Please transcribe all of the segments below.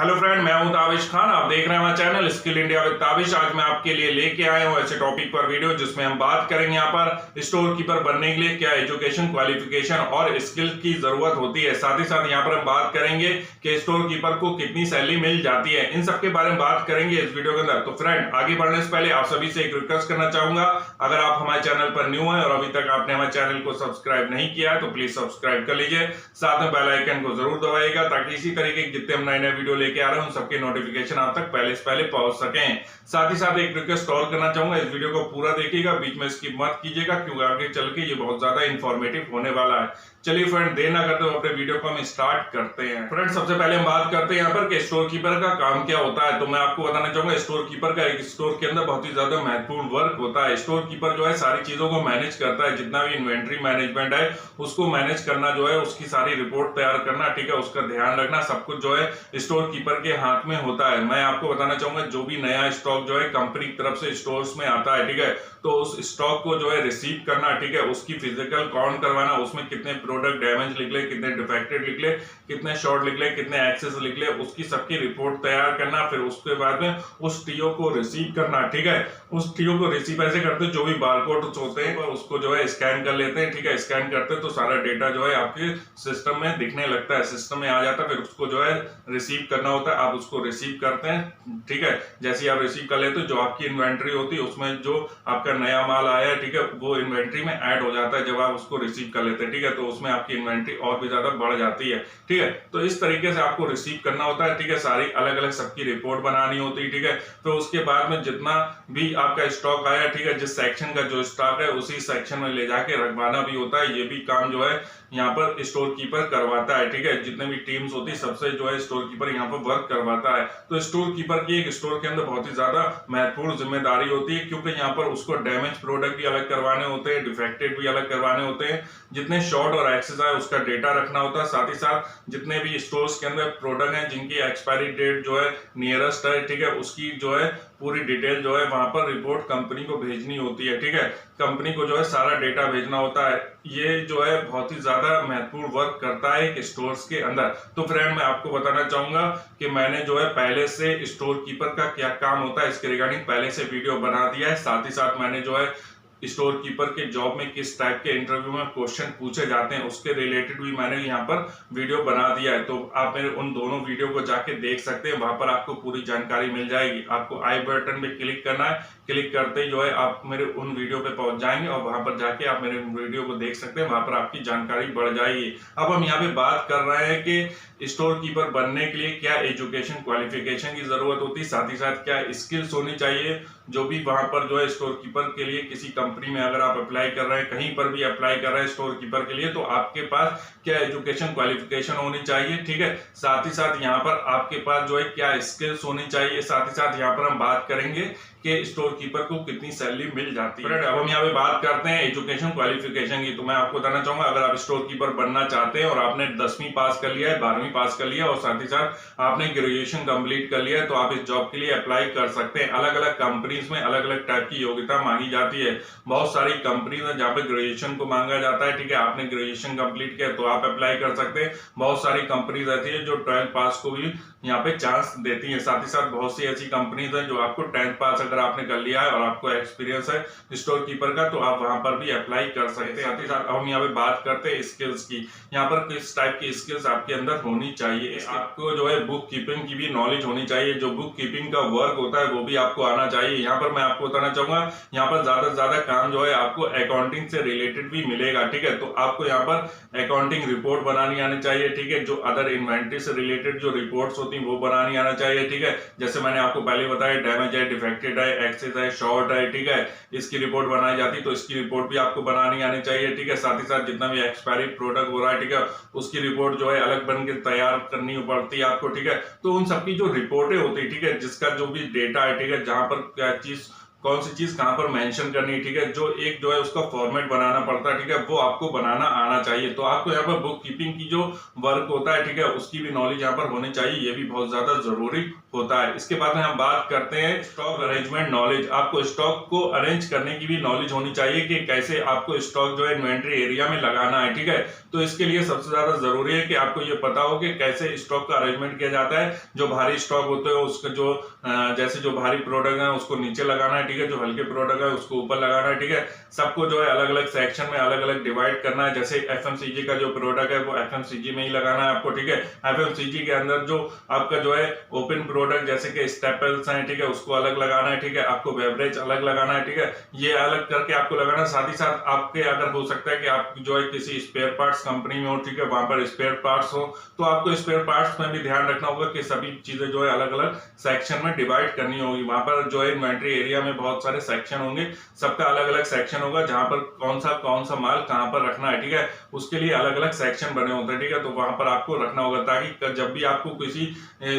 Hello friend, मैं हूं ताबिश खान। आप देख रहे हैं हमारा channel skill India with Tabish. आज मैं आपके लिए लेके आया हूं ऐसे टॉपिक पर वीडियो जिसमें हम बात करेंगे यहाँ पर स्टोर कीपर बनने के लिए क्या एजुकेशन, क्वालिफिकेशन और स्किल की जरूरत होती है। साथ ही साथ यहाँ पर हम बात करेंगे कि स्टोर कीपर को कितनी सैलरी मिल जाती है। इन सब के बारे में बात करेंगे इस वीडियो के अंदर। तो फ्रेंड, आगे बढ़ने से पहले आप सभी से एक रिक्वेस्ट करना चाहूंगा, अगर आप हमारे चैनल पर न्यू है और अभी तक आपने हमारे चैनल को सब्सक्राइब नहीं किया है तो प्लीज सब्सक्राइब कर लीजिए। साथ में बेल आइकन को जरूर दबाइएगा ताकि इसी तरीके के जितने हम नए नए वीडियो लेके आ रहे हैं उन सबके नोटिफिकेशन आप तक पहले से पहले पहुंच सकें। साथ ही साथ एक रिक्वेस्ट और करना चाहूंगा, इस वीडियो को पूरा देखिएगा, बीच में स्किप मत कीजिएगा क्योंकि आगे चल के ये बहुत ज्यादा इंफॉर्मेटिव होने वाला है। चलिए फ्रेंड, देर ना करते हुए अपने वीडियो को हम स्टार्ट करते हैं। फ्रेंड, सबसे पहले हम बात करते हैं यहाँ पर कि स्टोर कीपर का काम क्या होता है। तो मैं आपको बताना चाहूंगा, स्टोर कीपर का एक स्टोर के अंदर बहुत ही ज्यादा महत्वपूर्ण वर्क होता है। स्टोर कीपर जो है सारी चीजों को मैनेज करता है, जितना भी इन्वेंट्री मैनेजमेंट है उसको मैनेज करना, जो है उसकी सारी रिपोर्ट तैयार करना, ठीक है, उसका ध्यान रखना, सब कुछ जो है स्टोर कीपर के हाथ में होता है। मैं आपको बताना चाहूंगा, जो भी नया स्टॉक जो है कंपनी की तरफ से स्टोर्स में आता है, ठीक है, तो उस स्टॉक को जो है रिसीव करना, ठीक है, उसकी फिजिकल काउंट करवाना, उसमें कितने प्रोडक्ट डैमेज निकले, कितने डिफेक्टेड निकले, कितने शॉर्ट निकले, कितने एक्सेस निकले, उसकी सबकी रिपोर्ट तैयार करना। फिर उसके बाद में उस टीओ को रिसीव करना, ठीक है। उस टीओ को रिसीव ऐसे करते हैं, जो भी बारकोड होते हैं उसको जो है स्कैन कर लेते हैं, ठीक है। स्कैन करते हैं तो सारा डेटा जो है आपके सिस्टम में दिखने लगता है, सिस्टम में आ जाता है। फिर उसको जो है रिसीव करना होता है, आप उसको रिसीव करते हैं, ठीक है। जैसे आप रिसीव कर लेते हो, जो आपकी इन्वेंट्री होती है उसमें जो आपका नया माल आया है, ठीक है, वो इन्वेंट्री में ऐड हो जाता है जब आप उसको रिसीव कर लेते हैं, ठीक है। तो उसमें आपकी इन्वेंट्री और भी ज्यादा बढ़ जाती है, ठीक है। तो इस तरीके से आपको रिसीव करना होता है, ठीक है। सारी अलग अलग सबकी रिपोर्ट बनानी होती है, ठीक है। तो उसके बाद में जितना भी आपका स्टॉक आया, ठीक है, जिस सेक्शन का जो स्टॉक है उसी सेक्शन में ले जाके रखवाना भी होता है। ये भी काम जो है यहाँ पर स्टोर कीपर करवाता है, ठीक है। जितने भी टीम्स होती है सबसे जो है स्टोर कीपर यहाँ पर वर्क करवाता है। तो स्टोर कीपर की एक स्टोर के अंदर बहुत ही ज्यादा महत्वपूर्ण जिम्मेदारी होती है, क्योंकि यहाँ पर उसको डैमेज प्रोडक्ट भी अलग करवाने होते हैं, डिफेक्टेड भी अलग करवाने होते हैं, जितने शॉर्ट और एक्सेस है उसका डेटा रखना होता है। साथ ही साथ जितने भी स्टोर्स के अंदर प्रोडक्ट हैं जिनकी एक्सपायरी डेट जो है नियरेस्ट है, ठीक है, उसकी जो है पूरी डिटेल जो है वहां पर रिपोर्ट कंपनी को भेजनी होती है, ठीक है। कंपनी को जो है सारा डेटा भेजना होता है। ये जो है बहुत ही ज्यादा महत्वपूर्ण वर्क करता है एक स्टोर्स के अंदर। तो फ्रेंड, मैं आपको बताना चाहूंगा कि मैंने जो है पहले से स्टोर कीपर का क्या काम होता है इसके रिगार्डिंग पहले से वीडियो बना दिया है। साथ ही साथ मैंने जो है स्टोर कीपर के जॉब में किस टाइप के इंटरव्यू में क्वेश्चन पूछे जाते हैं उसके रिलेटेड भी मैंने यहाँ पर वीडियो बना दिया है। तो आप मेरे उन दोनों वीडियो को जाके देख सकते हैं, वहां पर आपको पूरी जानकारी मिल जाएगी। आपको आई बटन पे क्लिक करना है, क्लिक करते ही जो है आप मेरे उन वीडियो पे पहुंच जाएंगे और वहां पर जाके आप मेरे वीडियो को देख सकते हैं, वहां पर आपकी जानकारी बढ़ जाएगी। अब हम यहाँ पे बात कर रहे हैं कि स्टोर कीपर बनने के लिए क्या एजुकेशन, क्वालिफिकेशन की जरूरत होती है, साथ ही साथ क्या स्किल्स होनी चाहिए। जो भी वहां पर जो है स्टोर कीपर के लिए किसी कंपनी में अगर आप अप्लाई कर रहे हैं, कहीं पर भी अप्लाई कर रहे हैं स्टोर कीपर के लिए, तो आपके पास क्या एजुकेशन, क्वालिफिकेशन होनी चाहिए, ठीक है। साथ ही साथ यहाँ पर आपके पास जो है क्या स्किल्स होनी चाहिए। साथ ही साथ यहाँ पर हम बात करेंगे कि स्टोर कीपर को कितनी सैलरी मिल जाती है। अब हम यहाँ पे बात करते हैं एजुकेशन, क्वालिफिकेशन की। तो मैं आपको बताना चाहूंगा, अगर आप स्टोर कीपर बनना चाहते हैं और आपने 10वीं पास कर लिया है, 12वीं पास कर लिया और साथ ही साथ आपने ग्रेजुएशन कंप्लीट कर लिया है, तो आप इस जॉब के लिए अप्लाई कर सकते हैं। अलग अलग कंपनीज में अलग अलग टाइप की योग्यता मांगी जाती है। बहुत सारी कंपनीज है जहाँ पे ग्रेजुएशन को मांगा जाता है, ठीक है। आपने ग्रेजुएशन कंप्लीट किया तो आप अप्लाई कर सकते हैं। बहुत सारी कंपनीज रहती है जो 12th पास को भी यहाँ पे चांस देती है। साथ ही साथ बहुत सी ऐसी कंपनीज है जो आपको 10th पास अगर आपने कर लिया है और आपको एक्सपीरियंस है स्टोर कीपर का, तो आप वहां पर भी अप्लाई कर सकते हैं। साथ ही साथ हम यहाँ पे बात करते हैं स्किल्स की। यहाँ पर किस टाइप की स्किल्स आपके अंदर होनी चाहिए। आपको जो है बुक कीपिंग की भी नॉलेज होनी चाहिए। जो बुक कीपिंग का वर्क होता है वो भी आपको आना चाहिए। यहाँ पर मैं आपको बताना चाहूंगा, यहाँ पर ज्यादा से ज्यादा काम जो है आपको अकाउंटिंग से रिलेटेड भी मिलेगा, ठीक है। तो आपको यहाँ पर अकाउंटिंग रिपोर्ट बनानी आनी चाहिए, ठीक है। जो अदर इन्वेंट्री से रिलेटेड जो रिपोर्ट्स होती है वो बनानी आना चाहिए, ठीक है। जैसे मैंने आपको पहले बताया, डैमेज है, डिफेक्टेड है, एक्सेस है, शॉर्ट है, ठीक है, इसकी रिपोर्ट बनाई जाती है, तो इसकी रिपोर्ट भी आपको बनानी आनी चाहिए, ठीक है। साथ ही साथ जितना भी एक्सपायरी प्रोडक्ट हो रहा है, ठीक है, उसकी रिपोर्ट जो है अलग बन के तैयार करनी पड़ती है आपको, ठीक है। तो उन सबकी जो रिपोर्टें होती है, ठीक है, जिसका जो भी डेटा है, ठीक है, जहां पर क्या चीज कौन सी चीज कहां पर मेंशन करनी है, ठीक है, जो एक जो है उसका फॉर्मेट बनाना पड़ता है, ठीक है, वो आपको बनाना आना चाहिए। तो आपको यहाँ पर बुक कीपिंग की जो वर्क होता है, ठीक है, उसकी भी नॉलेज यहाँ पर होनी चाहिए, ये भी बहुत ज्यादा जरूरी होता है। इसके बाद में हम बात करते हैं स्टॉक अरेंजमेंट नॉलेज। आपको स्टॉक को अरेंज करने की भी नॉलेज होनी चाहिए कि कैसे आपको स्टॉक जो है इन्वेंट्री एरिया में लगाना है, ठीक है। तो इसके लिए सबसे ज्यादा जरूरी है कि आपको ये पता हो कि कैसे स्टॉक का अरेंजमेंट किया जाता है। जो भारी स्टॉक होते हैं उसका जो जैसे जो भारी प्रोडक्ट है उसको नीचे लगाना है, ठीक है, जो हल्के प्रोडक्ट है उसको ऊपर लगाना है, ठीक है। सबको जो है अलग अलग सेक्शन में अलग अलग डिवाइड करना है। जैसे एफएमसीजी का जो प्रोडक्ट है वो एफएमसीजी में ही लगाना है आपको, ठीक है। एफएमसीजी के अंदर जो आपका जो है ओपन प्रोडक्ट जैसे कि स्टेपल्स हैं, ठीक है, उसको अलग लगाना है, ठीक है। आपको बेवरेज अलग लगाना है, ठीक है, ये अलग करके आपको लगाना है। साथ ही साथ आपके अगर हो सकता है कि आप जो है किसी स्पेयर पार्ट्स कंपनी में हो, ठीक है, वहां पर स्पेयर पार्ट्स हो, तो आपको स्पेयर पार्ट्स में भी ध्यान रखना होगा कि सभी चीजें जो है अलग अलग सेक्शन में डिवाइड करनी होगी। वहां पर जो है इन्वेंट्री एरिया में बहुत सारे सेक्शन होंगे, सबका अलग अलग सेक्शन होगा, जहां पर कौन सा माल कहां पर रखना है, ठीक है, उसके लिए अलग अलग सेक्शन बने होते हैं, ठीक है। तो वहां पर आपको रखना होगा ताकि जब भी आपको किसी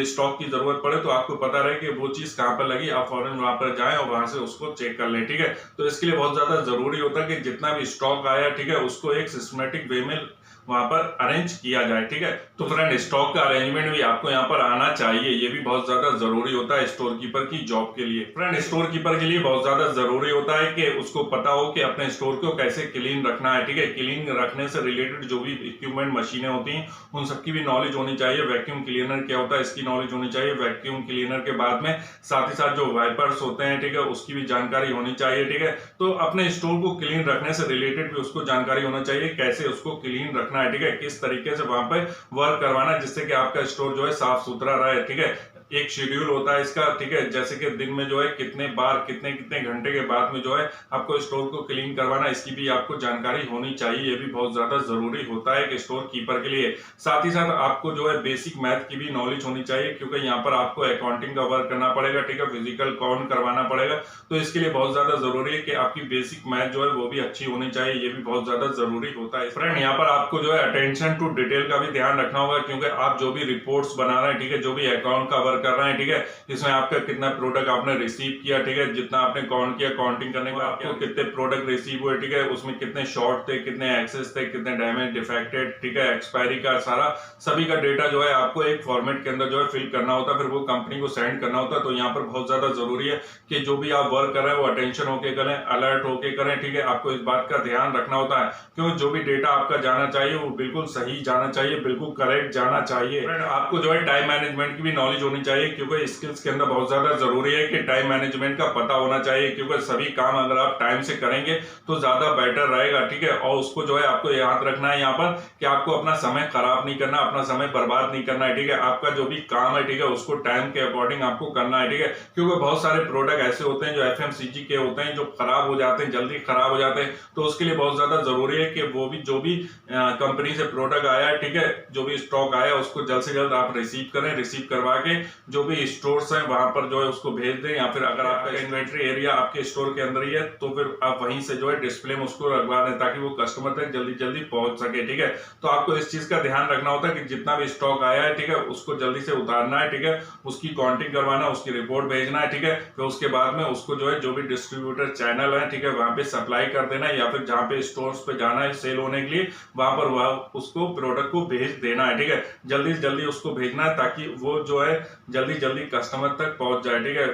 स्टॉक की जरूरत पड़े तो आपको पता रहे कि वो चीज कहां पर लगी, आप फौरन वहां पर जाएं और वहां से उसको चेक कर लें, ठीक है। तो इसके लिए बहुत ज्यादा जरूरी होता है कि जितना भी स्टॉक आया, ठीक है, उसको एक सिस्टमेटिक वे में वहां पर अरेंज किया जाए, ठीक है। तो फ्रेंड स्टॉक का अरेंजमेंट भी आपको यहाँ पर आना चाहिए, ये भी बहुत ज्यादा जरूरी होता है स्टोर कीपर की जॉब के लिए। फ्रेंड स्टोर कीपर के लिए बहुत ज्यादा जरूरी होता है कि उसको पता हो कि अपने स्टोर को कैसे क्लीन रखना है, ठीक है। क्लीन रखने से रिलेटेड जो भी इक्विपमेंट मशीनें होती हैं उन सबकी भी नॉलेज होनी चाहिए। वैक्यूम क्लीनर क्या होता है इसकी नॉलेज होनी चाहिए। वैक्यूम क्लीनर के बाद में साथ ही साथ जो वाइपर्स होते हैं, ठीक है, उसकी भी जानकारी होनी चाहिए, ठीक है। तो अपने स्टोर को क्लीन रखने से रिलेटेड भी उसको जानकारी होना चाहिए, कैसे उसको क्लीन रखना है, ठीक है, किस तरीके से वहां पे वर्क करवाना है जिससे कि आपका स्टोर जो है साफ सुथरा रहे, ठीक है। एक शेड्यूल होता है इसका, ठीक है, जैसे कि दिन में जो है कितने बार कितने कितने घंटे के बाद में जो है आपको स्टोर को क्लीन करवाना, इसकी भी आपको जानकारी होनी चाहिए। ये भी बहुत ज्यादा जरूरी होता है कि स्टोर कीपर के लिए। साथ ही साथ आपको जो है बेसिक मैथ की भी नॉलेज होनी चाहिए, क्योंकि यहाँ पर आपको अकाउंटिंग का वर्क करना पड़ेगा, ठीक है, फिजिकल काउंट करवाना पड़ेगा। तो इसके लिए बहुत ज्यादा जरूरी है कि आपकी बेसिक मैथ जो है वो भी अच्छी होनी चाहिए, ये भी बहुत ज्यादा जरूरी होता है। फ्रेंड यहाँ पर आपको जो है अटेंशन टू डिटेल का भी ध्यान रखना होगा, क्योंकि आप जो भी रिपोर्ट्स बना रहे हैं, ठीक है, जो भी अकाउंट का वर्क कर रहे हैं, ठीक है, इसमें आपका कितना प्रोडक्ट आपने रिसीव किया, ठीक है, जितना आपने काउंट किया, काउंटिंग करने के बाद आपको कितने प्रोडक्ट रिसीव हुए, ठीक है, उसमें कितने शॉर्ट थे, कितने एक्सेस थे, कितने डैमेज डिफेक्टेड, ठीक है, एक्सपायरी का सारा सभी का डेटा जो है आपको एक फॉर्मेट के अंदर जो है फिल करना होता है, फिर वो कंपनी को सेंड करना होता है। तो यहाँ पर बहुत ज्यादा जरूरी है कि जो भी आप वर्क कर रहे हैं वो अटेंशन होके करें, अलर्ट होके करें, ठीक है। आपको इस बात का ध्यान रखना होता है क्योंकि जो भी डेटा आपका जाना चाहिए वो बिल्कुल सही जाना चाहिए, बिल्कुल करेक्ट जाना चाहिए। आपको जो है टाइम मैनेजमेंट की भी नॉलेज होनी चाहिए, क्योंकि स्किल्स के अंदर बहुत ज्यादा जरूरी है कि टाइम मैनेजमेंट का पता होना चाहिए, क्योंकि सभी काम अगर आप टाइम से करेंगे तो ज्यादा बेटर रहेगा, ठीक है। और उसको जो है आपको याद रखना है यहाँ पर कि आपको अपना समय खराब नहीं करना, अपना समय बर्बाद नहीं करना है, ठीक है। आपका जो भी काम है, ठीक है, उसको टाइम के अकॉर्डिंग आपको करना है, ठीक है, क्योंकि बहुत सारे प्रोडक्ट ऐसे होते हैं जो एफएमसीजी के होते हैं जो खराब हो जाते हैं, जल्दी खराब हो जाते हैं। तो उसके लिए बहुत ज्यादा जरूरी है कि वो भी जो भी कंपनी से प्रोडक्ट आया है, ठीक है, जो भी स्टॉक आया उसको जल्द से जल्द आप रिसीव करें, रिसीव करवा के जो भी स्टोर्स हैं वहां पर जो है उसको भेज दें, या फिर अगर आपका इन्वेंट्री एरिया आपके स्टोर के अंदर ही है तो फिर आप वहीं से जो है डिस्प्ले में उसको लगवा दें ताकि वो कस्टमर तक जल्दी जल्दी पहुंच सके, ठीक है। तो आपको इस चीज का ध्यान रखना होता है कि जितना भी स्टॉक आया है, ठीक है, उसको जल्दी से उतारना है, ठीक है, उसकी काउंटिंग करवाना, उसकी रिपोर्ट भेजना है, ठीक है। फिर उसके बाद में उसको जो है जो भी डिस्ट्रीब्यूटर चैनल है, ठीक है, वहां पे सप्लाई कर देना है, या फिर जहां पे स्टोर्स पे जाना है सेल होने के लिए वहां पर उसको प्रोडक्ट को भेज देना है, ठीक है, जल्दी से जल्दी उसको भेजना है ताकि वो जो है जल्दी जल्दी कस्टमर तक पहुंच जाए, ठीक है।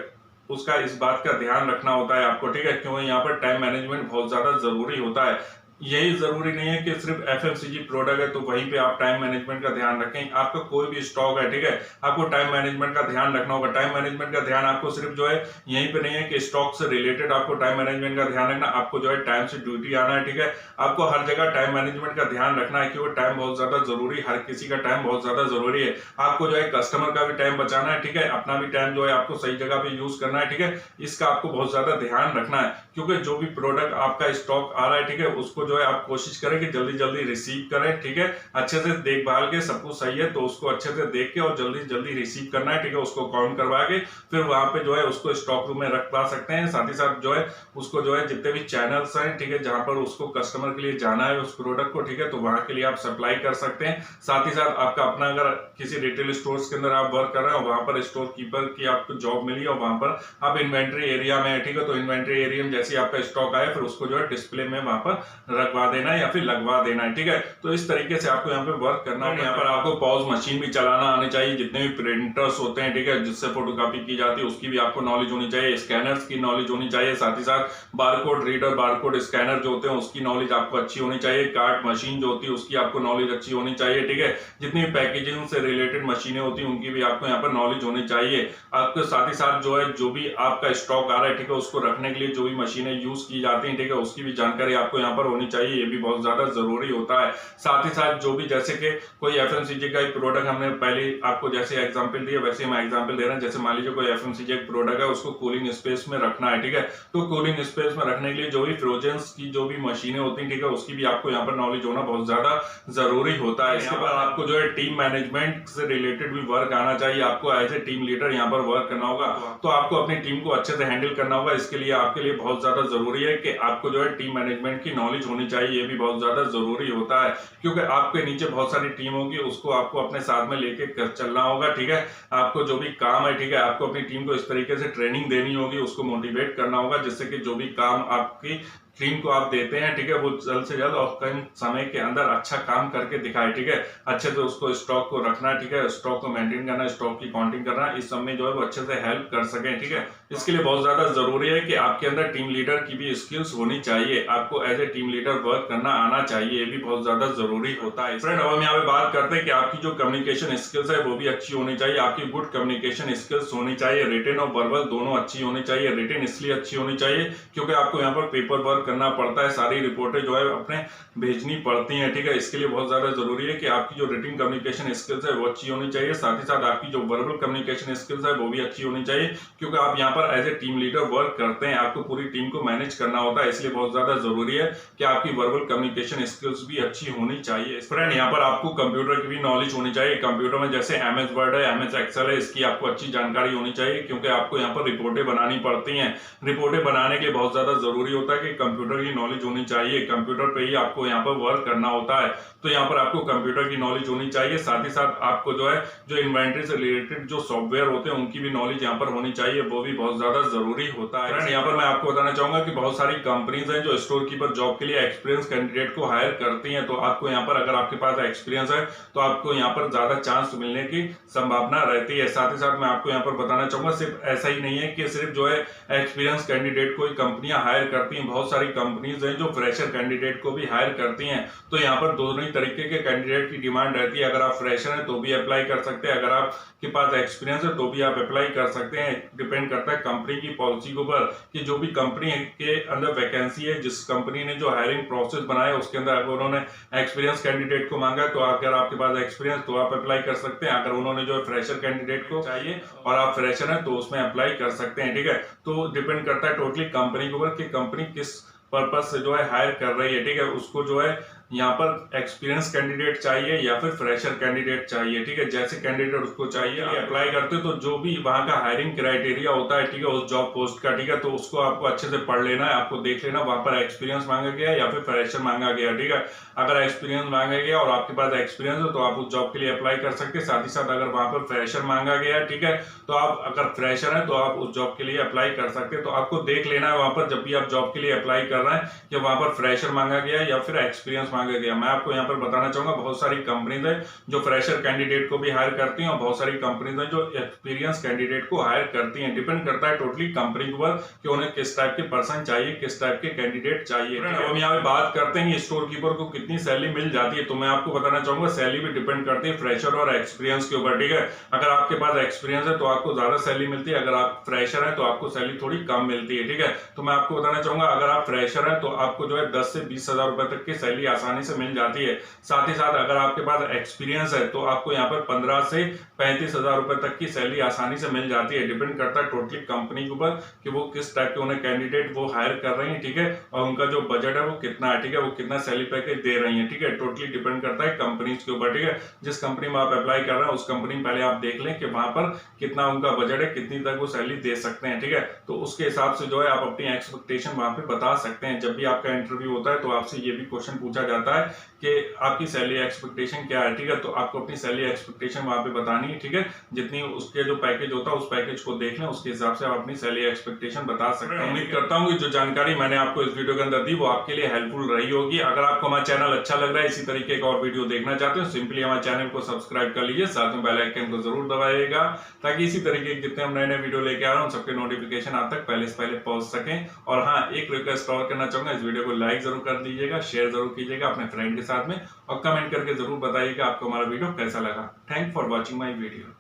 उसका इस बात का ध्यान रखना होता है आपको, ठीक है, क्योंकि यहाँ पर टाइम मैनेजमेंट बहुत ज्यादा जरूरी होता है। यही जरूरी नहीं है कि सिर्फ एफएमसीजी प्रोडक्ट है तो वहीं पे आप टाइम मैनेजमेंट का ध्यान रखें। आपका कोई भी स्टॉक है, ठीक है, आपको टाइम मैनेजमेंट का ध्यान रखना होगा। टाइम मैनेजमेंट का ध्यान आपको सिर्फ जो है यहीं पे नहीं है कि स्टॉक से रिलेटेड आपको टाइम मैनेजमेंट का ध्यान रखना, आपको जो है टाइम से ड्यूटी आना है, ठीक है। आपको हर जगह टाइम मैनेजमेंट का ध्यान रखना है क्योंकि टाइम बहुत ज्यादा जरूरी, हर किसी का टाइम बहुत ज्यादा जरूरी है। आपको जो है कस्टमर का भी टाइम बचाना है, ठीक है, अपना भी टाइम जो है आपको सही जगह पे यूज करना है, ठीक है। इसका आपको बहुत ज्यादा ध्यान रखना है क्योंकि जो भी प्रोडक्ट आपका स्टॉक आ रहा है, ठीक है, उसको जो है आप कोशिश करें कि जल्दी जल्दी रिसीव करें, ठीक है। अच्छे से देखभाल के सब कुछ सही है तो उसको अच्छे से देख के और जल्दी जल्दी रिसीव करना है, ठीक है। उसको काउंट करवा के फिर वहां पे जो है उसको स्टॉक रूम में रख पा सकते हैं। साथ ही साथ जो है उसको जो है जितने भी चैनल्स हैं, ठीक है, जहां पर उसको कस्टमर के लिए जाना है उस प्रोडक्ट को, ठीक है, तो वहां के लिए आप सप्लाई कर सकते हैं। साथ ही साथ आपका अपना अगर किसी रिटेल स्टोर्स के अंदर आप वर्क कर रहे हैं, वहां पर स्टोर कीपर की आपको जॉब मिली और वहां पर आप इन्वेंट्री एरिया में है, ठीक है, तो इन्वेंट्री एरिया में जैसे आपका स्टॉक आया फिर उसको जो है डिस्प्ले में वहां पर रखवा देना है या फिर लगवा देना है, ठीक है। तो इस तरीके से आपको यहाँ पे वर्क करना होगा। यहाँ पर आपको पॉज मशीन भी चलाना आनी चाहिए, जितने भी प्रिंटर्स होते हैं, ठीक है, जिससे फोटोकॉपी की जाती है उसकी भी आपको नॉलेज होनी चाहिए, स्कैनर्स की नॉलेज होनी चाहिए, साथ ही साथ बारकोड रीडर बारकोड स्कैनर जो होते हैं उसकी नॉलेज आपको अच्छी होनी चाहिए, कार्ड मशीन जो होती है उसकी आपको नॉलेज अच्छी होनी चाहिए, ठीक है। जितनी पैकेजिंग से रिलेटेड मशीनें होती हैं उनकी भी आपको यहाँ पर नॉलेज होनी चाहिए। आपके साथ ही साथ जो है जो भी आपका स्टॉक आ रहा है, ठीक है, उसको रखने के लिए जो भी मशीनें यूज की जाती हैं, ठीक है, उसकी भी जानकारी आपको यहाँ पर होनी चाहिए, ये भी बहुत ज्यादा जरूरी होता है। साथ ही साथ जो भी जैसे कि कोई एफएमसीजी का एक प्रोडक्ट हमने पहले आपको जैसे एग्जांपल दिया वैसे मैं एग्जांपल दे रहा हूं। जैसे मान लीजिए कोई एफएमसीजी एक प्रोडक्ट है उसको कूलिंग स्पेस में रखना है, ठीक है, तो कूलिंग स्पेस में रखने के लिए जो भी फ्रोजन की जो भी मशीनें होती हैं, ठीक है, उसकी भी आपको यहाँ पर नॉलेज होना बहुत ज्यादा जरूरी होता है। इसके बाद आपको जो है टीम मैनेजमेंट से रिलेटेड भी वर्क आना चाहिए, आपको एज ए टीम लीडर यहाँ पर वर्क करना होगा, तो आपको अपनी टीम को अच्छे से हैंडल करना होगा। इसके लिए आपके लिए बहुत ज्यादा जरूरी है कि आपको जो है टीम मैनेजमेंट की नॉलेज होनी चाहिए, ये भी बहुत ज्यादा जरूरी होता है, क्योंकि आपके नीचे बहुत सारी टीम होगी, उसको आपको अपने साथ में लेके चलना होगा, ठीक है। आपको जो भी काम है, ठीक है, आपको अपनी टीम को इस तरीके से ट्रेनिंग देनी होगी, उसको मोटिवेट करना होगा, जिससे कि जो भी काम आपकी टीम को आप देते हैं, ठीक है, वो जल्द से जल्द और कम समय के अंदर अच्छा काम करके दिखाए, ठीक है। अच्छे से उसको स्टॉक को रखना है, ठीक है, स्टॉक को मेंटेन करना, स्टॉक की काउंटिंग करना, इस सब में जो है वो अच्छे से हेल्प कर सके, ठीक है। इसके लिए बहुत ज्यादा जरूरी है कि आपके अंदर टीम लीडर की भी स्किल्स होनी चाहिए, आपको as a team leader work करना आना चाहिए, ये भी बहुत ज्यादा जरूरी होता है। फ्रेंड, अब हम यहाँ पे बात करते हैं कि आपकी जो कम्युनिकेशन स्किल्स है वो भी अच्छी होनी चाहिए, आपकी गुड कम्युनिकेशन स्किल्स होनी चाहिए, रिटन और वर्बल दोनों अच्छी होनी चाहिए। रिटन इसलिए अच्छी होनी चाहिए क्योंकि आपको यहाँ पर पेपर वर्क करना पड़ता है, सारी रिपोर्टें जो है अपने भेजनी पड़ती हैं, ठीक है। इसके लिए बहुत ज्यादा जरूरी है कि आपकी जो रिटन कम्युनिकेशन स्किल्स है वो अच्छी होनी चाहिए, साथ ही साथ आपकी जो वर्बल कम्युनिकेशन स्किल्स है वो भी अच्छी होनी चाहिए, क्योंकि आप यहाँ पर as a team leader work करते हैं, आपको पूरी टीम को मैनेज करना होता है, इसलिए बहुत ज्यादा जरूरी है कि आपकी वर्बल कम्युनिकेशन स्किल्स भी अच्छी होनी चाहिए। फ्रेंड, यहाँ पर आपको कंप्यूटर की भी नॉलेज होनी चाहिए, कंप्यूटर में जैसे एमएस वर्ड है, एमएस एक्सेल है, इसकी आपको अच्छी जानकारी होनी चाहिए, क्योंकि आपको यहाँ पर रिपोर्टें बनानी पड़ती हैं। रिपोर्टें बनाने के लिए बहुत ज्यादा जरूरी होता है कि कंप्यूटर की नॉलेज होनी चाहिए, कंप्यूटर पे ही आपको यहाँ पर वर्क करना होता है, तो यहाँ पर आपको कंप्यूटर की नॉलेज होनी चाहिए। साथ ही साथ आपको जो है जो इन्वेंट्री से रिलेटेड जो सॉफ्टवेयर होते हैं उनकी भी नॉलेज यहाँ पर होनी चाहिए, वो भी बहुत ज्यादा जरूरी होता है। फ्रेंड, यहाँ पर मैं आपको बताना चाहूंगा कि बहुत सारी कंपनीज हैं जो स्टोर कीपर जॉब के लिए एक्सपीरियंस कैंडिडेट को हायर करती हैं, तो आपको यहाँ पर अगर आपके पास एक्सपीरियंस है तो आपको यहाँ पर ज्यादा चांस मिलने की संभावना रहती है। साथ ही साथ मैं आपको यहाँ पर बताना चाहूंगा सिर्फ ऐसा ही नहीं है कि सिर्फ जो है एक्सपीरियंस कैंडिडेट को कंपनियां हायर करती हैं, बहुत सारी कंपनीज हैं जो फ्रेशर कैंडिडेट को भी हायर करती हैं, तो यहाँ पर दोनों ही तरीके के कैंडिडेट की डिमांड रहती है। अगर आप फ्रेशर हैं तो भी अप्लाई कर सकते हैं, अगर आपके पास एक्सपीरियंस है तो भी आप अप्लाई कर सकते हैं। डिपेंड करता है कंपनी की पॉलिसी के ऊपर कि जो भी कंपनी के अंदर वैकेंसी है, जिस कंपनी ने जो हायरिंग प्रोसेस बनाया उसके अंदर अगर उन्होंने एक्सपीरियंस कैंडिडेट को मांगा तो अगर आपके पास एक्सपीरियंस तो आप अप्लाई कर सकते हैं, अगर उन्होंने जो फ्रेशर कैंडिडेट को चाहिए और आप फ्रेशर हैं तो उसमें अप्लाई कर सकते हैं, ठीक है। तो डिपेंड करता है टोटली कंपनी के ऊपर कि कंपनी किस पर्पज से जो है हायर कर रही है, ठीक है। उसको जो है यहाँ पर एक्सपीरियंस कैंडिडेट चाहिए या फिर फ्रेशर कैंडिडेट चाहिए, ठीक है। जैसे कैंडिडेट उसको चाहिए अप्लाई करते हो तो जो भी वहां का हायरिंग क्राइटेरिया होता है, ठीक है, उस जॉब पोस्ट का, ठीक है, तो उसको आपको अच्छे से पढ़ लेना है, आपको देख लेना वहां पर एक्सपीरियंस मांगा गया या फिर फ्रेशर मांगा गया, ठीक है। अगर एक्सपीरियंस मांगा गया और आपके पास एक्सपीरियंस हो तो आप उस जॉब के लिए अप्लाई कर सकते हैं। साथ ही साथ अगर वहां पर फ्रेशर मांगा गया, ठीक है, तो आप अगर फ्रेशर है तो आप उस जॉब के लिए अप्लाई कर सकते हैं। तो आपको देख लेना है वहां पर जब भी आप जॉब के लिए अप्लाई कर रहे हैं कि वहां पर फ्रेशर मांगा गया या फिर एक्सपीरियंस मांगा गया। मैं आपको यहाँ पर बताना चाहूंगा बहुत सारी कंपनीज है जो फ्रेशर कैंडिडेट को भी हायर करती हैं और बहुत सारी कंपनीज है जो एक्सपीरियंस कैंडिडेट को हायर करती हैं। डिपेंड करता है टोटली कंपनी के ऊपर कि उन्हें किस टाइप के पर्सन चाहिए, किस टाइप के कैंडिडेट चाहिए। हम यहाँ पे बात करते हैं स्टोर कीपर को कितनी सैलरी मिल जाती है, तो मैं आपको बताना चाहूंगा सैलरी भी डिपेंड करती है फ्रेशर और एक्सपीरियंस के ऊपर, ठीक है। अगर आपके पास एक्सपीरियंस है तो आपको ज्यादा सैलरी मिलती है, अगर आप फ्रेशर है तो आपको सैलरी थोड़ी कम मिलती है, ठीक है। तो मैं आपको बताना चाहूंगा अगर आप फ्रेशर है तो आपको जो है 10 से 20 हजार रुपए तक की सैलरी आसानी आसानी से मिल जाती है। साथ ही साथ अगर आपके पास एक्सपीरियंस है तो आपको यहाँ पर 15 से 35,000 रुपए तक की सैलरी आसानी से मिल जाती है। डिपेंड करता है टोटली कंपनी के ऊपर कि वो किस टाइप के उन्हें कैंडिडेट वो हायर कर रही है, ठीक है, और उनका जो बजट है वो कितना है, ठीक है, वो कितना सैलरी पैकेज दे रही है, ठीक है। टोटली डिपेंड करता है कंपनीज के ऊपर, ठीक है। जिस कंपनी में आप अप्लाई कर रहे हैं उस कंपनी में पहले आप देख लें कि वहां पर कितना उनका बजट है, कितनी तक वो सैलरी दे सकते हैं, ठीक है। तो उसके हिसाब से जो है आप अपनी एक्सपेक्टेशन वहां पे बता सकते हैं। जब भी आपका इंटरव्यू होता है तो आपसे ये भी क्वेश्चन पूछा जाता है कि आपकी सैलरी एक्सपेक्टेशन क्या है, ठीक है। तो आपको अपनी सैलरी एक्सपेक्टेशन वहां पे बतानी है, ठीक है। जितनी उसके जो पैकेज होता है उस पैकेज को देख लें, उसके हिसाब से आप अपनी सैलरी एक्सपेक्टेशन बता सकते हैं। उम्मीद करता हूँ कि जो जानकारी मैंने आपको इस वीडियो के अंदर दी वो आपके लिए हेल्पफुल रही होगी। अगर आपको हमारा चैनल अच्छा लग रहा है, इसी तरीके का और वीडियो देखना चाहते हो, सिंपली हमारे चैनल को सब्सक्राइब कर लीजिए, साथ में बेल आइकन को जरूर दबाइएगा ताकि इसी तरीके के जितने हम नए नए वीडियो लेके आ रहे हैं सबके नोटिफिकेशन आप तक पहले से पहले पहुंच सकें। और हाँ, एक रिक्वेस्ट और करना चाहूंगा, इस वीडियो को लाइक जरूर कर दीजिएगा, शेयर जरूर कीजिएगा अपने फ्रेंड के साथ में, और कमेंट करके जरूर बताइएगा आपको हमारा वीडियो कैसा लगा। Thank for watching my video.